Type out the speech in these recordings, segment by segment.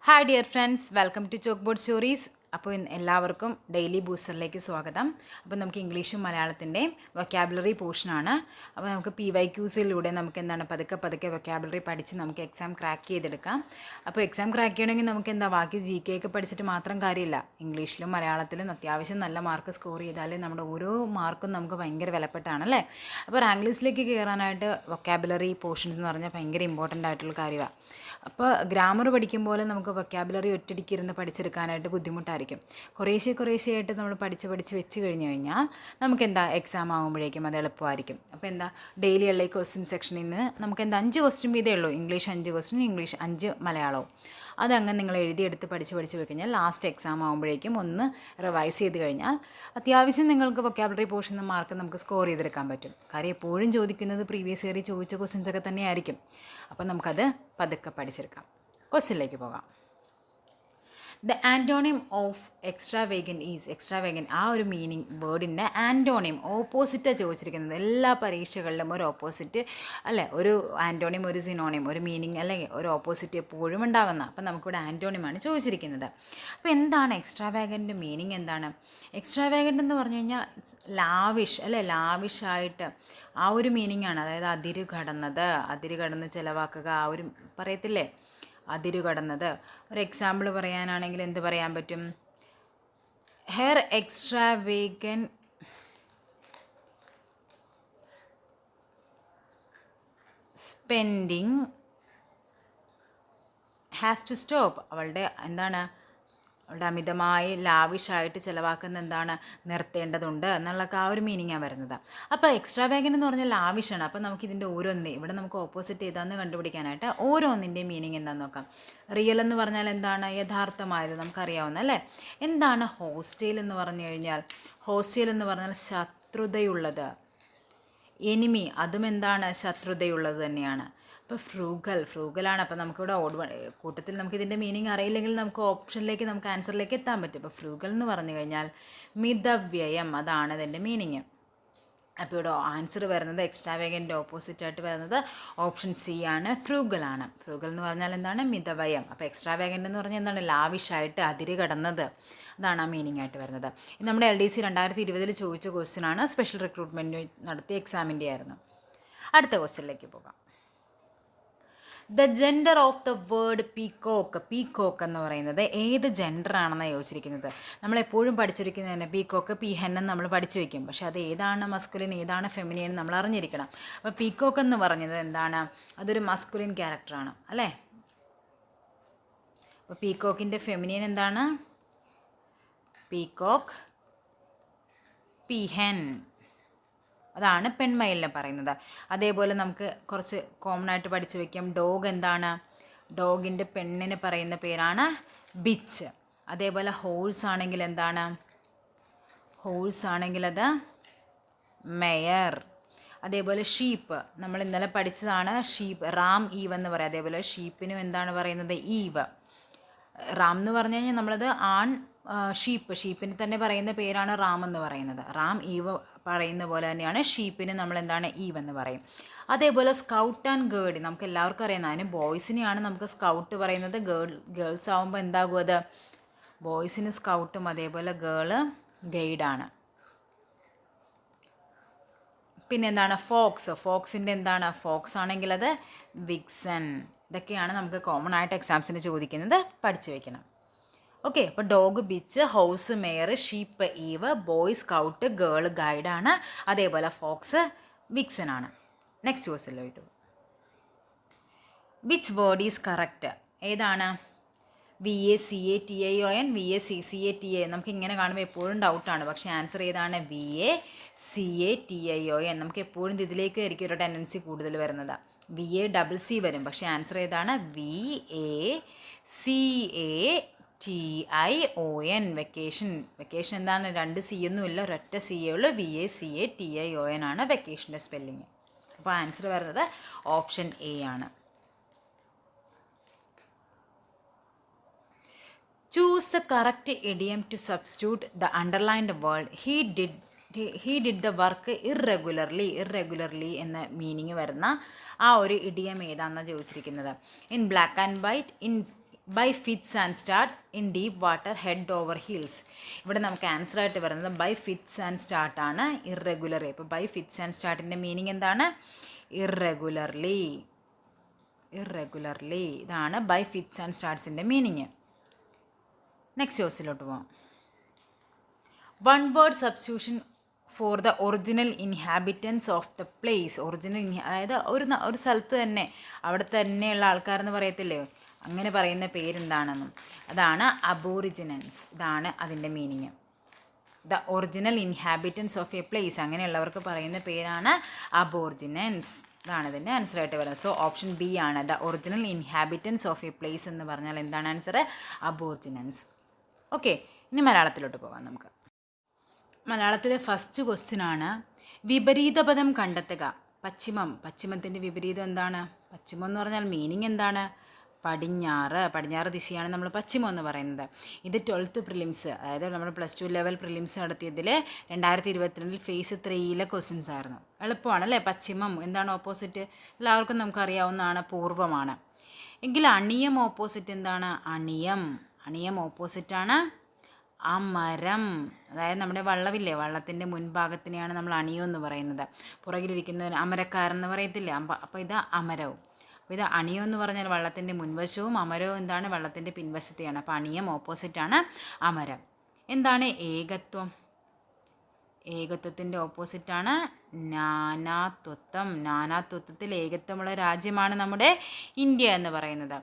Hi dear friends, welcome to chalk board stories. അപ്പോൾ എല്ലാവർക്കും daily ബൂസ്റ്ററിലേക്ക് സ്വാഗതം. അപ്പോൾ നമുക്ക് ഇംഗ്ലീഷും മലയാളത്തിൻ്റെ വൊക്കാബുലറി പോർഷനാണ്. അപ്പോൾ നമുക്ക് PYQസിലൂടെ നമുക്ക് എന്താണ് പതുക്കെ വൊക്കാബുലറി പഠിച്ച് നമുക്ക് എക്സാം ക്രാക്ക് ചെയ്തെടുക്കാം. അപ്പോൾ എക്സാം ക്രാക്ക് ചെയ്യണമെങ്കിൽ നമുക്ക് ബാക്കി GK ഒക്കെ പഠിച്ചിട്ട് മാത്രം കാര്യമില്ല. ഇംഗ്ലീഷിലും മലയാളത്തിലും അത്യാവശ്യം നല്ല മാർക്ക് സ്കോർ ചെയ്താലേ നമ്മുടെ ഓരോ മാർക്കും നമുക്ക് ഭയങ്കര വിലപ്പെട്ടാണല്ലേ. അപ്പോൾ റാങ്ക് ലിസ്റ്റിലേക്ക് കയറാനായിട്ട് വൊക്കാബുലറി പോർഷൻസ് എന്ന് പറഞ്ഞാൽ ഭയങ്കര ഇമ്പോർട്ടൻ്റ് ആയിട്ടുള്ള കാര്യമാണ്. അപ്പോൾ ഗ്രാമർ പഠിക്കുമ്പോൾ നമുക്ക് വൊക്കാബുലറി ഒറ്റടിക്കിരുന്ന് പഠിച്ചെടുക്കാനായിട്ട് ബുദ്ധിമുട്ടായിരിക്കും. കുറേശ്ശെയായിട്ട് നമ്മൾ പഠിച്ച് വെച്ച് കഴിഞ്ഞാൽ നമുക്ക് എക്സാം ആകുമ്പോഴേക്കും അത് എളുപ്പമായിരിക്കും. അപ്പോൾ ഡെയിലി ഉള്ള ഈ ക്വസ്റ്റ്യൻ സെക്ഷനിൽ നിന്ന് നമുക്ക് 5 ക്വസ്റ്റ്യൻ വീതമേ ഉള്ളൂ. ഇംഗ്ലീഷ് 5 ക്വസ്റ്റ്യൻ, ഇംഗ്ലീഷ് 5 മലയാളവും. അതങ്ങനെ നിങ്ങൾ എഴുതിയെടുത്ത് പഠിച്ച് വെച്ച് കഴിഞ്ഞാൽ ലാസ്റ്റ് എക്സാം ആകുമ്പോഴേക്കും ഒന്ന് റിവൈസ് ചെയ്ത് കഴിഞ്ഞാൽ അത്യാവശ്യം നിങ്ങൾക്ക് വൊക്കാബുലറി പോർഷൻ മാർക്ക് നമുക്ക് സ്കോർ ചെയ്തെടുക്കാൻ പറ്റും. കാര്യം എപ്പോഴും ചോദിക്കുന്നത് പ്രീവിയസ് ഇയറിൽ ചോദിച്ച ക്വസ്റ്റ്യൻസൊക്കെ തന്നെയായിരിക്കും. അപ്പോൾ നമുക്കത് പതുക്കെ പഠിച്ചെടുക്കാം. ക്വസ്റ്റ്യനിലേക്ക് പോകാം. The antonym of extravagant is. Extravagant ആ ഒരു മീനിങ് വേർഡിൻ്റെ ആൻറ്റോണിയം ഓപ്പോസിറ്റാണ് ചോദിച്ചിരിക്കുന്നത്. എല്ലാ പരീക്ഷകളിലും ഒരു ഓപ്പോസിറ്റ് അല്ലേ, ഒരു ആൻറ്റോണിയം ഒരു സിനോണിയം ഒരു മീനിങ് അല്ലെങ്കിൽ ഒരു ഓപ്പോസിറ്റ് എപ്പോഴും ഉണ്ടാകുന്ന. അപ്പം നമുക്കിവിടെ ആൻറ്റോണിയമാണ് ചോദിച്ചിരിക്കുന്നത്. അപ്പോൾ എന്താണ് എക്സ്ട്രാവേഗൻറ്റ് മീനിങ്? എന്താണ് എക്സ്ട്രാവേഗൻറ്റ് എന്ന് പറഞ്ഞു കഴിഞ്ഞാൽ? ലാവിഷ് അല്ലേ, ലാവിഷായിട്ട് ആ ഒരു മീനിങ് ആണ്. അതായത് അതിര് കടന്ന് ചിലവാക്കുക, ആ ഒരു പറയത്തില്ലേ, അതിരു കടന്നത്. ഒരു എക്സാമ്പിൾ പറയാനാണെങ്കിൽ എന്ത് പറയാൻ പറ്റും? Her extravagant spending has to stop. അവളുടെ അവളുടെ അമിതമായി ലാവിഷായിട്ട് ചിലവാക്കുന്ന നിർത്തേണ്ടതുണ്ട് എന്നുള്ളതൊക്കെ ആ ഒരു മീനിങ്ങാണ് വരുന്നത്. അപ്പോൾ എക്സ്ട്രാവേഗൻ എന്ന് പറഞ്ഞാൽ ലാവിഷാണ്. അപ്പോൾ നമുക്കിതിൻ്റെ ഇവിടെ നമുക്ക് ഓപ്പോസിറ്റ് ഏതാണെന്ന് കണ്ടുപിടിക്കാനായിട്ട് ഓരോന്നിൻ്റെ മീനിങ് എന്താണെന്ന് നോക്കാം. റിയൽ എന്ന് പറഞ്ഞാൽ എന്താണ്? യഥാർത്ഥമായത്, നമുക്കറിയാവുന്ന അല്ലേ. എന്താണ് ഹോസ്റ്റൈൽ എന്ന് പറഞ്ഞു കഴിഞ്ഞാൽ? ഹോസ്റ്റൈൽ എന്ന് പറഞ്ഞാൽ ശത്രുതയുള്ളത്. എനിമി, അതും എന്താണ്? ശത്രുതയുള്ളത് തന്നെയാണ്. അപ്പോൾ ഫ്രൂഗലാണ്. അപ്പോൾ നമുക്കിവിടെ കൂട്ടത്തിൽ നമുക്കിതിൻ്റെ മീനിങ് അറിയില്ലെങ്കിൽ നമുക്ക് ഓപ്ഷനിലേക്ക് നമുക്ക് ആൻസറിലേക്ക് എത്താൻ പറ്റും. അപ്പോൾ ഫ്രൂഗൽ എന്ന് പറഞ്ഞു കഴിഞ്ഞാൽ മിതവ്യയം, അതാണ് ഇതിൻ്റെ മീനിങ്. അപ്പോൾ ഇവിടെ ആൻസർ വരുന്നത് എക്സ്ട്രാവേഗൻ്റെ ഓപ്പോസിറ്റായിട്ട് വരുന്നത് ഓപ്ഷൻ സി ആണ്, ഫ്രൂഗലാണ്. ഫ്രൂഗൽ എന്ന് പറഞ്ഞാൽ എന്താണ്? മിതവ്യയം. അപ്പോൾ എക്സ്ട്രാവേഗൻ്റ് എന്ന് പറഞ്ഞാൽ എന്താണ്? ലാവിഷായിട്ട് അതിര് കടന്നത്, അതാണ് ആ മീനിങ് ആയിട്ട് വരുന്നത്. ഇത് നമ്മുടെ LDC 2020 ചോദിച്ച ക്വസ്റ്റ്യനാണ്. സ്പെഷ്യൽ റിക്രൂട്ട്മെൻറ്റ് നടത്തിയ എക്സാമിൻ്റെ ആയിരുന്നു. അടുത്ത ക്വസ്റ്റ്യനിലേക്ക് പോകാം. The gender of the word peacock. Peacock എന്ന് പറയുന്നത് ഏത് ജെൻഡറാണെന്നാണ് ചോദിച്ചിരിക്കുന്നത്. നമ്മളെപ്പോഴും പഠിച്ചിരിക്കുന്നത് തന്നെ പീക്കോക്ക്, പീഹെൻ എന്ന് നമ്മൾ പഠിച്ചു വയ്ക്കും. പക്ഷേ അത് ഏതാണ് മസ്കുലിൻ ഏതാണ് ഫെമിനിൻ നമ്മൾ അറിഞ്ഞിരിക്കണം. അപ്പോൾ പീക്കോക്ക് എന്ന് പറഞ്ഞത് എന്താണ്? അതൊരു മസ്കുലിൻ ക്യാരക്ടറാണ് അല്ലേ. അപ്പോൾ പീക്കോക്കിൻ്റെ ഫെമിനിൻ എന്താണ്? പീക്കോക്ക്, പീഹെൻ, അതാണ് പെൺമയിലിനെ പറയുന്നത്. അതേപോലെ നമുക്ക് കുറച്ച് കോമൺ ആയിട്ട് പഠിച്ചു വയ്ക്കാം. ഡോഗ് എന്താണ്? ഡോഗിൻ്റെ പെണ്ണിന് പറയുന്ന പേരാണ് ബിച്ച്. അതേപോലെ ഹോഴ്സ് ആണെങ്കിൽ എന്താണ്? ഹോഴ്സ് ആണെങ്കിൽ അത് മെയർ. അതേപോലെ ഷീപ്പ് നമ്മൾ ഇന്നലെ പഠിച്ചതാണ്. ഷീപ്പ്, റാം, ഈവ് എന്ന് പറയാം. അതേപോലെ ഷീപ്പിനും എന്താണ് പറയുന്നത്? ഈവ്. റാം എന്ന് പറഞ്ഞു കഴിഞ്ഞാൽ നമ്മളത് ഷീപ്പിന് തന്നെ പറയുന്ന പേരാണ് റാം എന്ന് പറയുന്നത്. റാം, ഈവ് പറയുന്ന പോലെ തന്നെയാണ് ഷീപ്പിന് നമ്മൾ എന്താണ്? ഈവ് എന്ന് പറയും. അതേപോലെ സ്കൗട്ട് ആൻഡ് ഗൈഡ് നമുക്ക് എല്ലാവർക്കും അറിയാം. അതിന് ബോയ്സിനെയാണ് നമുക്ക് സ്കൗട്ട് പറയുന്നത്. ഗേൾസ് ആകുമ്പോൾ എന്താകും? അത് ബോയ്സിന് സ്കൗട്ടും അതേപോലെ ഗേള് ഗൈഡാണ്. പിന്നെ എന്താണ്? ഫോക്സിൻ്റെ എന്താണ്? ഫോക്സ് ആണെങ്കിൽ അത് വിക്സൺ. ഇതൊക്കെയാണ് നമുക്ക് കോമൺ ആയിട്ട് എക്സാംസിന് ചോദിക്കുന്നത്. പഠിച്ചു വയ്ക്കണം. ഓക്കെ. അപ്പോൾ dog bitch, horse mare, sheep ewe, boy scout, girl ഗൈഡാണ്. അതേപോലെ ഫോക്സ് വിക്സൺ ആണ്. നെക്സ്റ്റ് ക്വസ്റ്റ്യനിലോട്ട്. Which word is correct? ഏതാണ്? VACATION, VACCATION. നമുക്ക് ഇങ്ങനെ കാണുമ്പോൾ എപ്പോഴും ഡൗട്ടാണ്. പക്ഷേ ആൻസർ ഏതാണ്? VACATION. നമുക്ക് എപ്പോഴും ഇതിലേക്ക് ആയിരിക്കും ഒരു ടെൻഡൻസി കൂടുതൽ വരുന്നത്. VACC വരും. പക്ഷേ ആൻസർ ഏതാണ്? VACATION. വെക്കേഷൻ എന്താണ്? 2 C ഒന്നുമില്ല, ഒരൊറ്റ C ഉള്ളൂ. VACATION ആണ് വെക്കേഷൻ്റെ സ്പെല്ലിങ്. അപ്പോൾ ആൻസർ വരുന്നത് ഓപ്ഷൻ A ആണ്. Choose the correct idiom to substitute the underlined word. He did the work irregularly എന്ന മീനിങ് വരുന്ന ആ ഒരു ഇഡിയം ഏതാണെന്നാണ് ചോദിച്ചിരിക്കുന്നത്. In black and white, by fits and start in deep water head over heels. ഇവിടെ നമുക്ക് answer ആയിട്ട് വരുന്നത് ബൈ ഫിറ്റ്സ് ആൻഡ് സ്റ്റാർട്ട് ആണ്, ഇറഗുലർലി. അപ്പോൾ ബൈ ഫിറ്റ്സ് ആൻഡ് സ്റ്റാർട്ടിൻ്റെ മീനിങ് എന്താണ്? ഇറഗുലർലി. ഇതാണ് ബൈ ഫിറ്റ്സ് ആൻഡ് സ്റ്റാർട്ട്സിൻ്റെ മീനിങ്. നെക്സ്റ്റ് ക്വസ്റ്റിലോട്ട് പോവാം. One word substitution for the original inhabitants of the place. അതായത് ഒരു സ്ഥലത്ത് തന്നെ അവിടെ തന്നെയുള്ള ആൾക്കാരെന്ന് പറയത്തില്ലേ, അങ്ങനെ പറയുന്ന പേരെന്താണെന്നും അതാണ് അബോറിജിനൻസ്. ഇതാണ് അതിൻ്റെ meaning. The original inhabitants of A place, അങ്ങനെയുള്ളവർക്ക് പറയുന്ന പേരാണ് അബോറിജിനൻസ്. ഇതാണ് ഇതിൻ്റെ ആൻസർ ആയിട്ട് വരുന്നത്. സോ ഓപ്ഷൻ ബി ആണ്. The original inhabitants of A place എന്ന് പറഞ്ഞാൽ എന്താണ് ആൻസർ? അബോറിജിനൻസ്. ഓക്കെ, ഇനി മലയാളത്തിലോട്ട് പോകാം നമുക്ക്. മലയാളത്തിലെ ഫസ്റ്റ് ക്വസ്റ്റ്യൻ ആണ്, വിപരീത പദം കണ്ടെത്തുക. പശ്ചിമത്തിൻ്റെ വിപരീതം എന്താണ്? പശ്ചിമം എന്ന് പറഞ്ഞാൽ മീനിങ് എന്താണ്? പടിഞ്ഞാറ് ദിശയാണ് നമ്മൾ പശ്ചിമം എന്ന് പറയുന്നത്. ഇത് 12th പ്രിലിംസ്, അതായത് നമ്മൾ +2 ലെവൽ പ്രിലിംസ് നടത്തിയതിൽ 2022 ഫേസ് 3 ക്വസ്റ്റ്യൻസ് ആയിരുന്നു. എളുപ്പമാണ് അല്ലേ? പശ്ചിമം എന്താണ് ഓപ്പോസിറ്റ്? എല്ലാവർക്കും നമുക്കറിയാവുന്നതാണ്, പൂർവ്വമാണ്. എങ്കിൽ അണിയം ഓപ്പോസിറ്റ് എന്താണ്? അണിയം ഓപ്പോസിറ്റാണ് അമരം. അതായത് നമ്മുടെ വള്ളമില്ലേ, വള്ളത്തിൻ്റെ മുൻഭാഗത്തിനെയാണ് നമ്മൾ അണിയം എന്ന് പറയുന്നത്. പുറകിലിരിക്കുന്ന അമരക്കാരൻ എന്ന് പറയത്തില്ലേ, അപ്പോൾ ഇത് അമരവും. അപ്പോൾ ഇത് അണിയം എന്ന് പറഞ്ഞാൽ വള്ളത്തിൻ്റെ മുൻവശവും, അമരവും എന്താണ്? വള്ളത്തിൻ്റെ പിൻവശത്തെയാണ്. അപ്പോൾ അണിയം ഓപ്പോസിറ്റാണ് അമരം. എന്താണ് ഏകത്വം? ഏകത്വത്തിൻ്റെ ഓപ്പോസിറ്റാണ് നാനാത്വത്വം. നാനാത്വത്വത്തിൽ ഏകത്വമുള്ള രാജ്യമാണ് നമ്മുടെ ഇന്ത്യ എന്ന് പറയുന്നത്.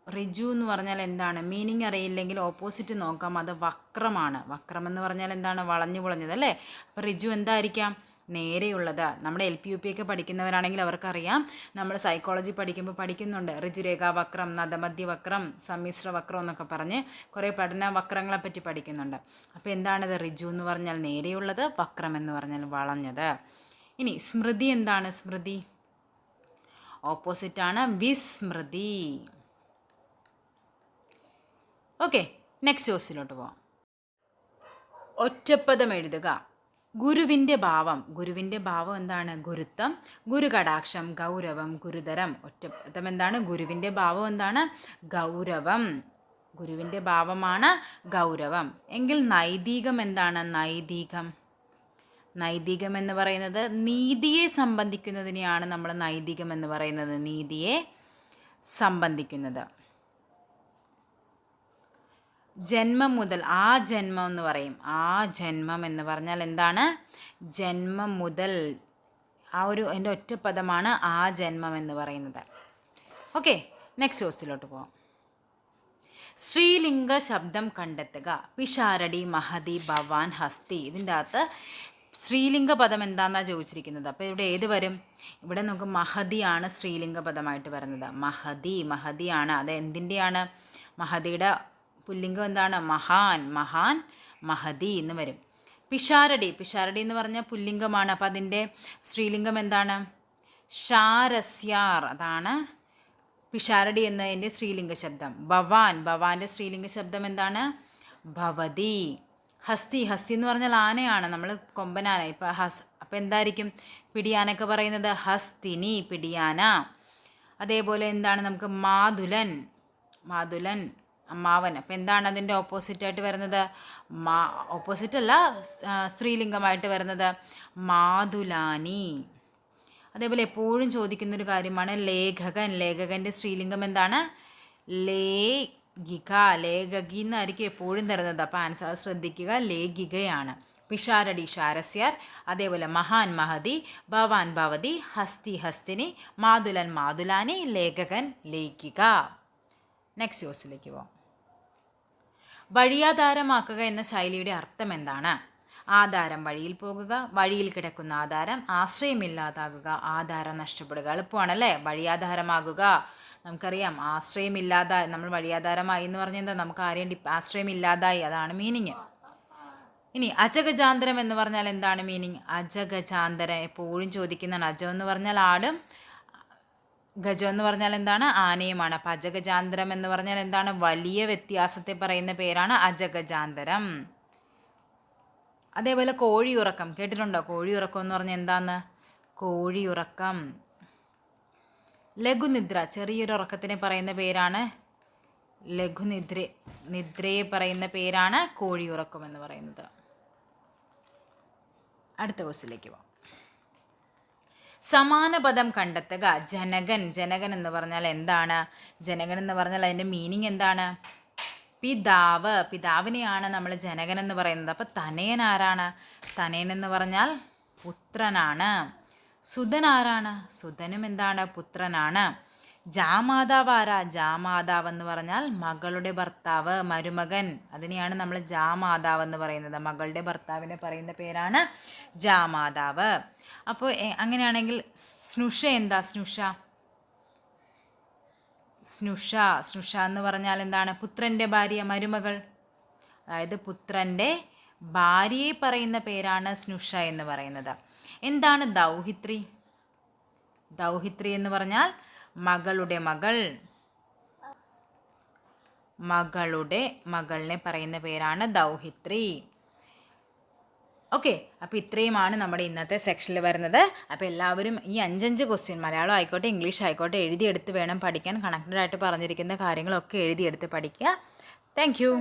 ഋജു എന്ന് പറഞ്ഞാൽ എന്താണ്? മീനിങ് അറിയില്ലെങ്കിൽ ഓപ്പോസിറ്റ് നോക്കാം, അത് വക്രമാണ്. വക്രം എന്ന് പറഞ്ഞാൽ എന്താണ്? വളഞ്ഞു പൊളഞ്ഞത് അല്ലേ? അപ്പോൾ ഋജു എന്തായിരിക്കാം? നേരെയുള്ളത്. നമ്മുടെ LP UP ഒക്കെ പഠിക്കുന്നവരാണെങ്കിൽ അവർക്കറിയാം. നമ്മൾ സൈക്കോളജി പഠിക്കുമ്പോൾ പഠിക്കുന്നുണ്ട്, ഋജുരേഖാ വക്രം, നദമധ്യ വക്രം, സമ്മിശ്ര വക്രം എന്നൊക്കെ പറഞ്ഞ് കുറേ പഠന വക്രങ്ങളെ പറ്റി പഠിക്കുന്നുണ്ട്. അപ്പോൾ എന്താണത്? ഋജു എന്ന് പറഞ്ഞാൽ നേരെയുള്ളത്, വക്രം എന്ന് പറഞ്ഞാൽ വളഞ്ഞത്. ഇനി സ്മൃതി എന്താണ്? സ്മൃതി ഓപ്പോസിറ്റാണ് വിസ്മൃതി. ഓക്കെ, നെക്സ്റ്റ് ക്വസ്റ്റിലോട്ട് പോവാം. ഒറ്റപ്പദം എഴുതുക. ഗുരുവിൻ്റെ ഭാവം എന്താണ്? ഗുരുത്വം, ഗുരുകടാക്ഷം, ഗൗരവം, ഗുരുതരം. ഒറ്റപ്പദം എന്താണ്? ഗുരുവിൻ്റെ ഭാവം എന്താണ്? ഗൗരവം. ഗുരുവിൻ്റെ ഭാവമാണ് ഗൗരവം. എങ്കിൽ നൈതികം എന്താണ്? നൈതികം എന്ന് പറയുന്നത് നീതിയെ സംബന്ധിക്കുന്നതിനെയാണ് നമ്മൾ നൈതികം എന്ന് പറയുന്നത്. നീതിയെ സംബന്ധിക്കുന്നത്. ജന്മം മുതൽ, ആ ജന്മം എന്ന് പറയും. ആ ജന്മം എന്ന് പറഞ്ഞാൽ എന്താണ്? ജന്മം മുതൽ. അതിൻ്റെ ഒറ്റപ്പദമാണ് ആ ജന്മം എന്ന് പറയുന്നത്. ഓക്കെ, നെക്സ്റ്റ് ക്വസ്റ്റിലോട്ട് പോകാം. സ്ത്രീലിംഗ ശബ്ദം കണ്ടെത്തുക. പിഷാരടി, മഹതി, ഭവാൻ, ഹസ്തി. ഇതിൻ്റെ അകത്ത് സ്ത്രീലിംഗ പദം എന്താണെന്നാണ് ചോദിച്ചിരിക്കുന്നത്. അപ്പോൾ ഇവിടെ ഏത് വരും? ഇവിടെ നമുക്ക് മഹതിയാണ് സ്ത്രീലിംഗ പദമായിട്ട് വരുന്നത്. മഹതിയാണ്. അത് എന്തിൻ്റെയാണ്? മഹതിയുടെ പുല്ലിംഗം എന്താണ്? മഹാൻ, മഹതി എന്ന് വരും. പിഷാരടി എന്ന് പറഞ്ഞാൽ പുല്ലിംഗമാണ്. അപ്പോൾ അതിൻ്റെ സ്ത്രീലിംഗം എന്താണ്? ഷാരസ്യാർ. അതാണ് പിഷാരടി എന്നതിൻ്റെ സ്ത്രീലിംഗ ശബ്ദം. ഭവാൻ്റെ സ്ത്രീലിംഗ ശബ്ദം എന്താണ്? ഭവതി. ഹസ്തി എന്ന് പറഞ്ഞാൽ ആനയാണ്, നമ്മൾ കൊമ്പനാന. അപ്പോൾ എന്തായിരിക്കും പിടിയാനൊക്കെ പറയുന്നത്? ഹസ്തിനി, പിടിയാന. അതേപോലെ എന്താണ് നമുക്ക് മാതുലൻ, അമ്മാവൻ. അപ്പോൾ എന്താണ് അതിൻ്റെ ഓപ്പോസിറ്റായിട്ട് വരുന്നത്? ഓപ്പോസിറ്റ് അല്ല, സ്ത്രീലിംഗമായിട്ട് വരുന്നത് മാതുലാനി. അതേപോലെ എപ്പോഴും ചോദിക്കുന്നൊരു കാര്യമാണ് ലേഖകൻ്റെ സ്ത്രീലിംഗം എന്താണ്? ലേഖകി എന്നായിരിക്കും എപ്പോഴും തരുന്നത്. അപ്പോൾ ആൻസർ ശ്രദ്ധിക്കുക, ലേഖികയാണ്. പിഷാരടി ഷാരസ്യാർ, അതേപോലെ മഹാൻ മഹതി, ഭവാൻ ഭവതി, ഹസ്തി ഹസ്തിനി, മാതുലൻ മാതുലാനി, ലേഖകൻ ലേഖിക. നെക്സ്റ്റ് ക്വസ്റ്റിലേക്ക് പോകാം. വഴിയാധാരമാക്കുക എന്ന ശൈലിയുടെ അർത്ഥം എന്താണ്? ആധാരം വഴിയിൽ പോകുക, വഴിയിൽ കിടക്കുന്ന ആധാരം, ആശ്രയമില്ലാതാകുക, ആധാരം നഷ്ടപ്പെടുക. എളുപ്പമാണല്ലേ? വഴിയാധാരമാകുക. നമുക്കറിയാം, ആശ്രയമില്ലാതായി, നമ്മൾ വഴിയാധാരമായി എന്ന് പറഞ്ഞാൽ എന്താ? നമുക്ക് ആരെയും ആശ്രയമില്ലാതായി, അതാണ് മീനിങ്. ഇനി അജഗജാന്തരം എന്ന് പറഞ്ഞാൽ എന്താണ് മീനിങ്? അജഗജാന്തരം എപ്പോഴും ചോദിക്കുന്നതാണ്. അജം എന്ന് പറഞ്ഞാൽ ആടും, ഗജം എന്ന് പറഞ്ഞാൽ എന്താണ്? ആനയുമാണ്. അപ്പം അജഗജാന്തരം എന്ന് പറഞ്ഞാൽ എന്താണ്? വലിയ വ്യത്യാസത്തെ പറയുന്ന പേരാണ് അജഗജാന്തരം. അതേപോലെ കോഴിയുറക്കം കേട്ടിട്ടുണ്ടോ? കോഴിയുറക്കം എന്ന് പറഞ്ഞാൽ എന്താന്ന്? കോഴിയുറക്കം ലഘുനിദ്ര ചെറിയൊരു ഉറക്കത്തിനെ പറയുന്ന പേരാണ് ലഘുനിദ്ര. നിദ്രയെ പറയുന്ന പേരാണ് കോഴിയുറക്കം എന്ന് പറയുന്നത്. അടുത്ത ക്വസ്റ്റിലേക്ക് പോകാം. സമാന പദം കണ്ടെത്തുക. ജനകൻ. ജനകൻ എന്ന് പറഞ്ഞാൽ എന്താണ്? ജനകൻ എന്ന് പറഞ്ഞാൽ അതിൻ്റെ മീനിങ് എന്താണ്? പിതാവ്. പിതാവിനെയാണ് നമ്മൾ ജനകൻ എന്ന് പറയുന്നത്. അപ്പോൾ തനയൻ ആരാണ്? തനയൻ എന്ന് പറഞ്ഞാൽ പുത്രനാണ്. സുതൻ ആരാണ്? സുതനും എന്താണ്? പുത്രനാണ്. ജാമാതാവ് ആരാ? ജാമാതാവ് എന്ന് പറഞ്ഞാൽ മകളുടെ ഭർത്താവ്, മരുമകൻ. അതിനെയാണ് നമ്മൾ ജാമാതാവ് എന്ന് പറയുന്നത്. മകളുടെ ഭർത്താവിനെ പറയുന്ന പേരാണ് ജാമാതാവ്. അപ്പോൾ അങ്ങനെയാണെങ്കിൽ സ്നുഷ എന്താ? സ്നുഷ സ്നുഷ എന്ന് പറഞ്ഞാൽ എന്താണ്? പുത്രൻ്റെ ഭാര്യ, മരുമകൾ. അതായത് പുത്രൻ്റെ ഭാര്യയെ പറയുന്ന പേരാണ് സ്നുഷ എന്ന് പറയുന്നത്. എന്താണ് ദൗഹിത്രി? ദൗഹിത്രി എന്ന് പറഞ്ഞാൽ മകളുടെ മകൾ. മകളുടെ മകളിനെ പറയുന്ന പേരാണ് ദൗഹിത്രി. ഓക്കെ, അപ്പോൾ ഇത്രയുമാണ് നമ്മുടെ ഇന്നത്തെ സെക്ഷനിൽ വരുന്നത്. അപ്പോൾ എല്ലാവരും ഈ 5 ക്വസ്റ്റ്യൻ മലയാളം ആയിക്കോട്ടെ ഇംഗ്ലീഷ് ആയിക്കോട്ടെ എഴുതിയെടുത്ത് വേണം പഠിക്കാൻ. കണക്റ്റഡ് ആയിട്ട് പറഞ്ഞിരിക്കുന്ന കാര്യങ്ങളൊക്കെ എഴുതിയെടുത്ത് പഠിക്കുക. Thank you.